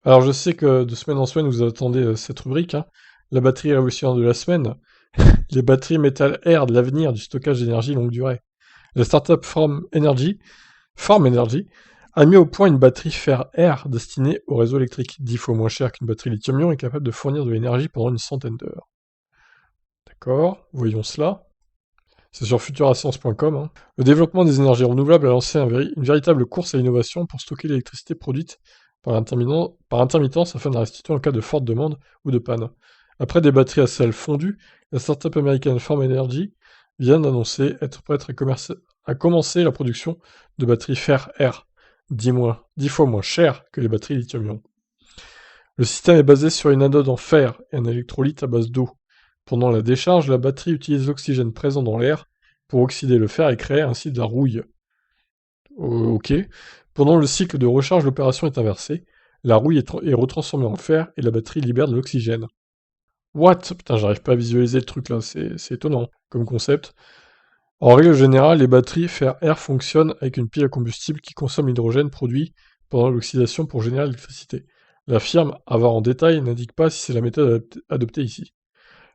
Alors je sais que de semaine en semaine, vous attendez cette rubrique, hein. La batterie révolutionnaire de la semaine, les batteries métal air de l'avenir du stockage d'énergie longue durée. La startup Form Energy a mis au point une batterie fer-air destinée au réseau électrique, 10 fois moins chère qu'une batterie lithium-ion et capable de fournir de l'énergie pendant une centaine d'heures. D'accord, voyons cela. C'est sur futurascience.com, hein. Le développement des énergies renouvelables a lancé une véritable course à l'innovation pour stocker l'électricité produite par intermittence afin de la restituer en cas de forte demande ou de panne. Après des batteries à sel fondu, la startup américaine Form Energy vient d'annoncer être prête à commencer la production de batteries fer-air, 10 fois moins chères que les batteries lithium-ion. Le système est basé sur une anode en fer et un électrolyte à base d'eau. Pendant la décharge, la batterie utilise l'oxygène présent dans l'air pour oxyder le fer et créer ainsi de la rouille. Ok. Pendant le cycle de recharge, l'opération est inversée. La rouille est retransformée en fer et la batterie libère de l'oxygène. What? Putain, j'arrive pas à visualiser le truc là, c'est étonnant comme concept. En règle générale, les batteries fer-air fonctionnent avec une pile à combustible qui consomme l'hydrogène produit pendant l'oxydation pour générer l'électricité. La firme, à voir en détail, n'indique pas si c'est la méthode adoptée ici.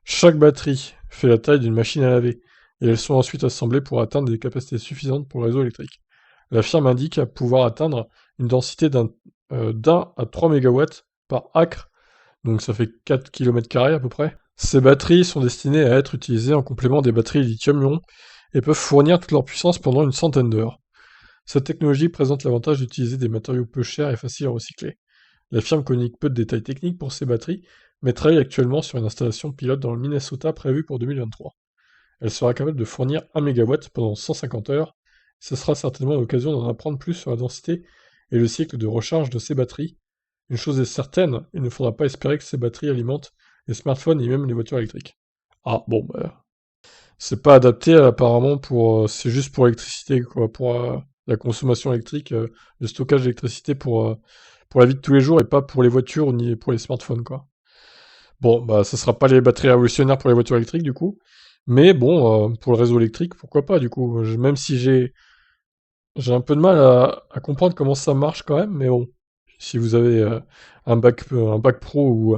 Chaque batterie fait la taille d'une machine à laver, et elles sont ensuite assemblées pour atteindre des capacités suffisantes pour le réseau électrique. La firme indique à pouvoir atteindre une densité d'1 à 3 MW par acre, donc ça fait 4 km² à peu près. Ces batteries sont destinées à être utilisées en complément des batteries lithium-ion et peuvent fournir toute leur puissance pendant une centaine d'heures. Cette technologie présente l'avantage d'utiliser des matériaux peu chers et faciles à recycler. La firme communique peu de détails techniques pour ces batteries, mais travaille actuellement sur une installation pilote dans le Minnesota prévue pour 2023. Elle sera capable de fournir 1 MW pendant 150 heures. Ce sera certainement l'occasion d'en apprendre plus sur la densité et le cycle de recharge de ces batteries. Une chose est certaine, il ne faudra pas espérer que ces batteries alimentent les smartphones et même les voitures électriques. Ah bon, bah, c'est pas adapté apparemment pour... c'est juste pour l'électricité, quoi, pour la consommation électrique, le stockage d'électricité pour la vie de tous les jours et pas pour les voitures ni pour les smartphones, quoi. Bon, bah, ça sera pas les batteries révolutionnaires pour les voitures électriques, du coup. Mais bon, pour le réseau électrique, pourquoi pas, du coup. Même si j'ai un peu de mal à comprendre comment ça marche quand même, mais bon. Si vous avez un bac pro ou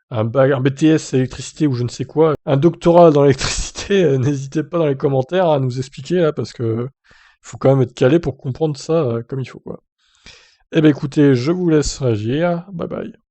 un BTS électricité ou je ne sais quoi, un doctorat dans l'électricité, n'hésitez pas dans les commentaires à nous expliquer, là, parce que faut quand même être calé pour comprendre ça comme il faut, quoi. Eh ben écoutez, je vous laisse réagir. Bye bye.